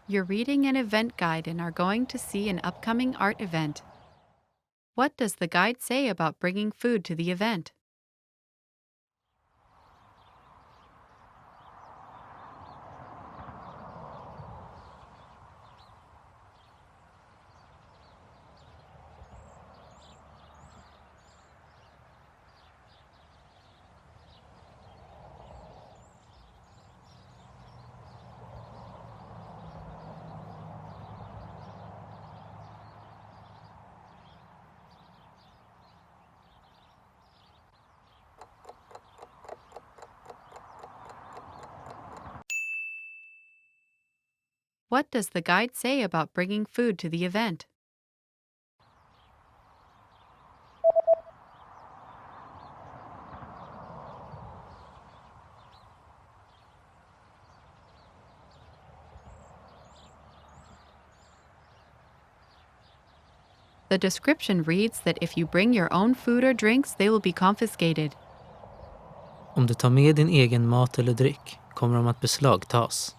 You're reading an event guide and are going to see an upcoming art event. What does the guide say about bringing food to the event? What does the guide say about bringing food to the event? The description reads that if you bring your own food or drinks, they will be confiscated. Om du tar med din egen mat eller dryck kommer de att beslagtas.